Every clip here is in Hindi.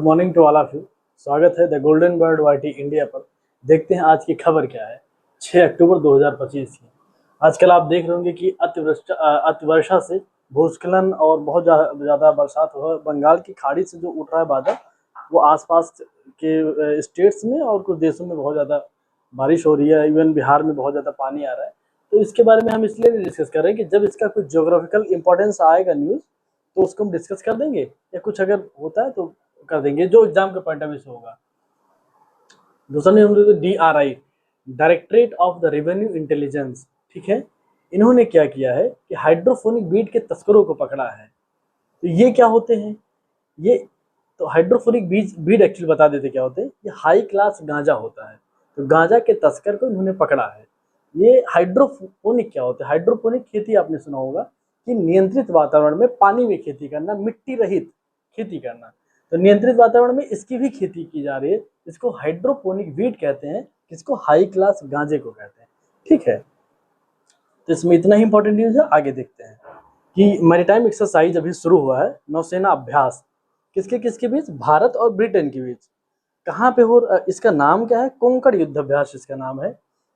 Good morning to all of you. स्वागत है the golden bird YT India पर। देखते हैं आज की खबर क्या है। 6 अक्टूबर 2025 की। आजकल आप देख रहे होंगे कि अतिवर्षा से भूस्खलन और बहुत ज़्यादा बरसात हो। बंगाल की खाड़ी से जो उठ रहा है बादल, वो आसपास के स्टेट्स में और कुछ देशों में बहुत ज़्यादा बारिश हो रही है। इवन बिहार में बहुत ज़्यादा पानी आ रहा है। तो इसके बारे में हम इसलिए डिस्कस कर रहे हैं कि जब इसका कुछ ज्योग्राफिकल इंपॉर्टेंस आएगा न्यूज़, तो उसको हम डिस्कस कर देंगे, या कुछ अगर होता है तो कर देंगे जो एग्जाम के पॉइंट ऑफ व्यू से होगा। दूसरा नहीं, हम DRI, directorate of the revenue intelligence, ठीक है। इन्होंने क्या किया है कि हाइड्रोफोनिक बीट के तस्करों को पकड़ा है। तो ये क्या होते हैं, ये तो हाइड्रोफोनिक बीट एक्चुअली बता देते क्या होते हैं। ये हाई क्लास गांजा होता है। तो गांजा के तस्कर को इन्होंने पकड़ा है। ये हाइड्रोफोनिक क्या होता है? हाइड्रोफोनिक खेती आपने सुना होगा कि नियंत्रित वातावरण में पानी में खेती करना, मिट्टी रहित खेती करना। तो नियंत्रित वातावरण में इसकी भी खेती की जा रही है। इसको हाइड्रोपोनिक वीट कहते हैं, जिसको हाई क्लास गांजे को कहते हैं, ठीक है। तो इसमें इतना ही इंपॉर्टेंट न्यूज है। आगे देखते हैं कि मैरीटाइम एक्सरसाइज अभी शुरू हुआ है, नौसेना अभ्यास। किसके किसके बीच? भारत और ब्रिटेन के बीच। कहाँ पे हो? इसका नाम क्या है? कोंकण युद्ध अभ्यास इसका नाम है।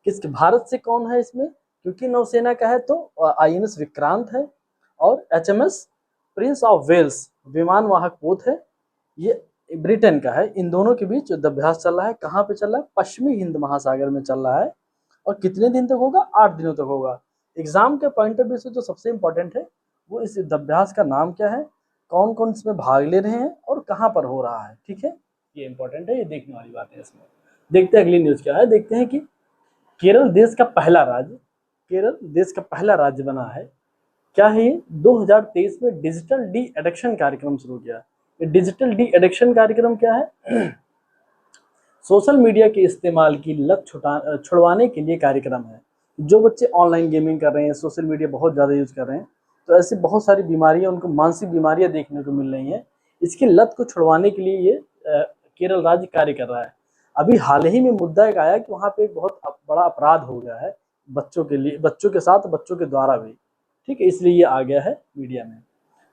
किस भारत से कौन है इसमें? क्योंकि नौसेना का है तो INS विक्रांत है और HMS प्रिंस ऑफ वेल्स विमान वाहक पोत है। ये ब्रिटेन का है। इन दोनों के बीच युद्ध अभ्यास चल रहा है। कहाँ पे चल रहा है? पश्चिमी हिंद महासागर में चल रहा है। और कितने दिन तक होगा? 8 दिनों तक होगा। एग्जाम के पॉइंट ऑफ व्यू से जो सबसे इंपॉर्टेंट है वो इस युद्ध अभ्यास का नाम क्या है, कौन कौन इसमें भाग ले रहे हैं और कहाँ पर हो रहा है, ठीक है। ये इंपॉर्टेंट है, ये देखने वाली बात है इसमें। देखते हैं अगली न्यूज क्या है। देखते हैं कि केरल देश का पहला राज्य बना है। क्या है ये? 2023 में डिजिटल डी एडिक्शन कार्यक्रम शुरू किया। ये डिजिटल डी एडिक्शन कार्यक्रम क्या है? सोशल मीडिया के इस्तेमाल की लत छुड़वाने के लिए कार्यक्रम है। जो बच्चे ऑनलाइन गेमिंग कर रहे हैं, सोशल मीडिया बहुत ज़्यादा यूज कर रहे हैं, तो ऐसी बहुत सारी बीमारियां, उनको मानसिक बीमारियां देखने को मिल रही हैं। इसकी लत को छुड़वाने के लिए ये केरल राज्य कार्य कर रहा है। अभी हाल ही में मुद्दा एक आया कि वहाँ पे एक बहुत बड़ा अपराध हो गया है बच्चों के लिए, बच्चों के साथ, बच्चों के द्वारा भी, ठीक है। इसलिए ये आ गया है मीडिया में।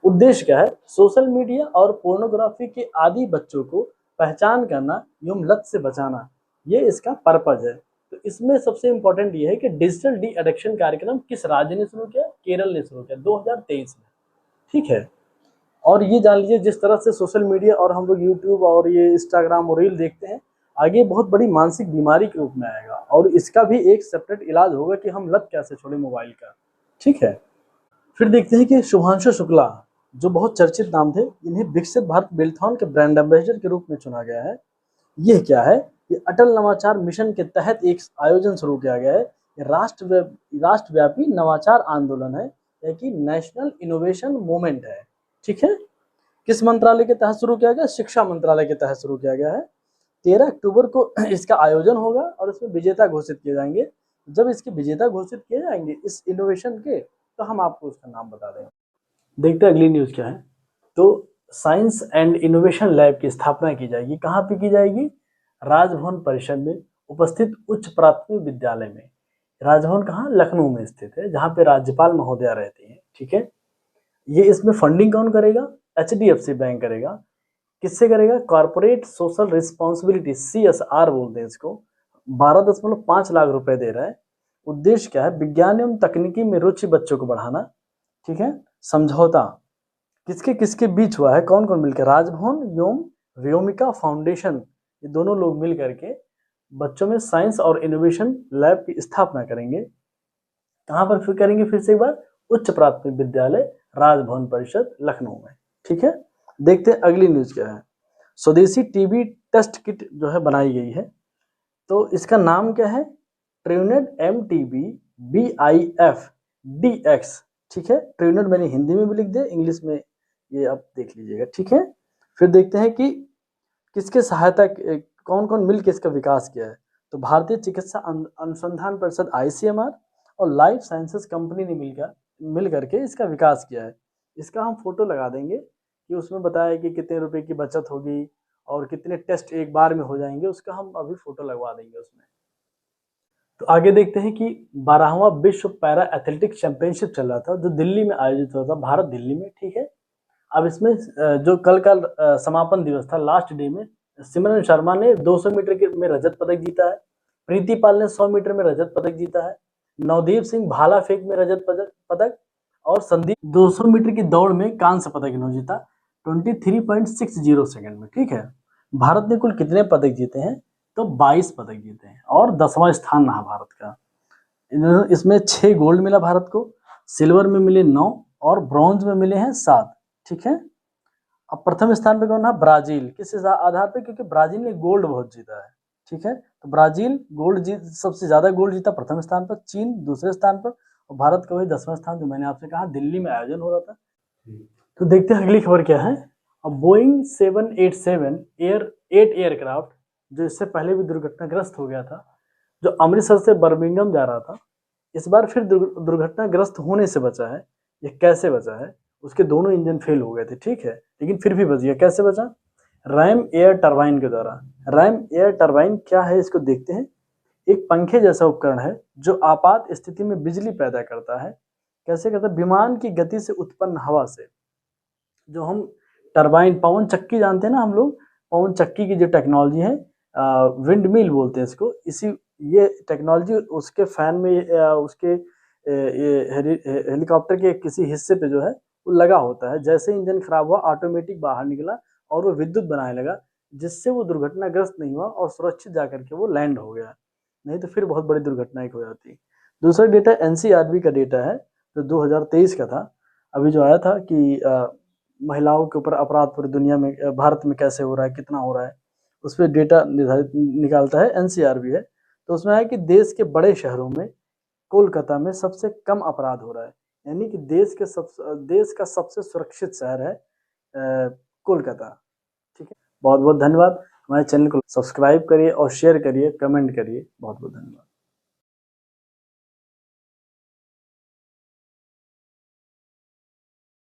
उद्देश्य क्या है? सोशल मीडिया और पोर्नोग्राफी के आदी बच्चों को पहचान करना एवं लत से बचाना, ये इसका पर्पज है। तो इसमें सबसे इंपॉर्टेंट ये है कि डिजिटल डी एडिक्शन कार्यक्रम किस राज्य ने शुरू किया? केरल ने शुरू किया 2023 में, ठीक है। और ये जान लीजिए, जिस तरह से सोशल मीडिया और हम लोग यूट्यूब और ये इंस्टाग्राम और रील देखते हैं, आगे बहुत बड़ी मानसिक बीमारी के रूप में आएगा। और इसका भी एक सेपरेट इलाज होगा कि हम लत कैसे छोड़े मोबाइल का, ठीक है। फिर देखते हैं कि शुभांशु शुक्ला, जो बहुत चर्चित नाम थे, इन्हें विकसित भारत मैराथन के ब्रांड एम्बेसडर के रूप में चुना गया है। यह क्या है? ये अटल नवाचार मिशन के तहत एक आयोजन शुरू किया गया है। राष्ट्रव्यापी नवाचार आंदोलन है, या कि नेशनल इनोवेशन मूवमेंट है, ठीक है। किस मंत्रालय के तहत शुरू किया गया? शिक्षा मंत्रालय के तहत शुरू किया गया है। 13 अक्टूबर को इसका आयोजन होगा और इसमें विजेता घोषित किए जाएंगे। जब इसके विजेता घोषित किए जाएंगे इस इनोवेशन के, तो हम आपको उसका नाम बता देंगे। देखते हैं अगली न्यूज क्या है। तो साइंस एंड इनोवेशन लैब की स्थापना की जाएगी। कहाँ पे की जाएगी? राजभवन परिसर में उपस्थित उच्च प्राथमिक विद्यालय में। राजभवन कहाँ? लखनऊ में स्थित है, जहाँ पे राज्यपाल महोदया रहती हैं, ठीक है। ये इसमें फंडिंग कौन करेगा? HDFC बैंक करेगा। किससे करेगा? कॉर्पोरेट सोशल रिस्पॉन्सिबिलिटी, CSR बोलते हैं इसको। 12.5 लाख रुपए दे रहा है। उद्देश्य क्या है? विज्ञान एवं तकनीकी में रुचि बच्चों को बढ़ाना, ठीक है। समझौता किसके किसके बीच हुआ है? कौन कौन मिलकर? राजभवन एवं व्योमिका फाउंडेशन, ये दोनों लोग मिल करके बच्चों में साइंस और इनोवेशन लैब की स्थापना करेंगे। कहाँ पर फिर करेंगे? फिर से एक बार, उच्च प्राथमिक विद्यालय राजभवन परिषद लखनऊ में, ठीक है। देखते हैं अगली न्यूज क्या है। स्वदेशी TB टेस्ट किट जो है बनाई गई है। तो इसका नाम क्या है? ट्रूनेट MTB BIF DX, ठीक है। ट्रूनेट मैंने हिंदी में भी लिख दिया, इंग्लिश में ये आप देख लीजिएगा, ठीक है। फिर देखते हैं कि किसके सहायता, कौन कौन मिल के इसका विकास किया है। तो भारतीय चिकित्सा अनुसंधान परिषद ICMR और लाइफ साइंसेस कंपनी ने मिल करके इसका विकास किया है। इसका हम फोटो लगा देंगे कि उसमें बताया कि कितने रुपए की बचत होगी और कितने टेस्ट एक बार में हो जाएंगे, उसका हम अभी फोटो लगवा देंगे उसमें। तो आगे देखते हैं कि 12वां विश्व पैरा एथलेटिक्स चैंपियनशिप चल रहा था, जो दिल्ली में आयोजित हुआ था, भारत दिल्ली में, ठीक है। अब इसमें जो कल का समापन दिवस था, लास्ट डे में सिमरन शर्मा ने 200 मीटर में रजत पदक जीता है, प्रीति पाल ने 100 मीटर में रजत पदक जीता है, नवदीप सिंह भाला फेंक में रजत पदक और संदीप 200 मीटर की दौड़ में कांस्य पदक इन्होंने जीता 23.60 सेकंड में। ठीक है, भारत ने कुल कितने पदक जीते हैं? तो 22 पदक जीते हैं और 10वां स्थान रहा भारत का। इसमें 6 गोल्ड मिला भारत को, सिल्वर में मिले 9 और ब्रॉन्ज में मिले हैं 7। ठीक है, अब प्रथम स्थान पे कौन है? ब्राजील। किस आधार पे? क्योंकि ब्राजील ने गोल्ड बहुत जीता है। ठीक है, तो ब्राजील गोल्ड जीत सबसे ज्यादा गोल्ड जीता प्रथम स्थान पर, चीन दूसरे स्थान पर और भारत का वही 10वां स्थान जो मैंने आपसे कहा दिल्ली में आयोजन हो रहा था। तो देखते हैं अगली खबर क्या है। अब बोइंग 787 8 एयरक्राफ्ट जो इससे पहले भी दुर्घटनाग्रस्त हो गया था, जो अमृतसर से बर्मिंघम जा रहा था, इस बार फिर दुर्घटनाग्रस्त होने से बचा है। ये कैसे बचा है? उसके दोनों इंजन फेल हो गए थे, ठीक है, लेकिन फिर भी बच गया। कैसे बचा? रैम एयर टरबाइन के द्वारा। रैम एयर टरबाइन क्या है इसको देखते हैं। एक पंखे जैसा उपकरण है जो आपात स्थिति में बिजली पैदा करता है। कैसे करता है? विमान की गति से उत्पन्न हवा से। जो हम टरबाइन पवन चक्की जानते हैं ना हम लोग, पवन चक्की की जो टेक्नोलॉजी है, विंड मिल बोलते हैं इसको, इसी ये टेक्नोलॉजी उसके फैन में उसके हेलीकॉप्टर के किसी हिस्से पे जो है वो लगा होता है। जैसे इंजन खराब हुआ ऑटोमेटिक बाहर निकला और वो विद्युत बनाने लगा, जिससे वो दुर्घटनाग्रस्त नहीं हुआ और सुरक्षित जाकर के वो लैंड हो गया, नहीं तो फिर बहुत बड़ी दुर्घटना एक हो जाती। दूसरा डेटा एनसीआरबी का डेटा है जो 2023 का था। अभी जो आया था कि महिलाओं के ऊपर अपराध पूरी दुनिया में भारत में कैसे हो रहा है, कितना हो रहा है, उस पर डेटा निर्धारित निकालता है, एनसीआरबी है। तो उसमें है कि देश के बड़े शहरों में कोलकाता में सबसे कम अपराध हो रहा है, यानी कि देश का सबसे सुरक्षित शहर है कोलकाता। ठीक है, बहुत बहुत धन्यवाद। हमारे चैनल को सब्सक्राइब करिए और शेयर करिए, कमेंट करिए। बहुत बहुत धन्यवाद।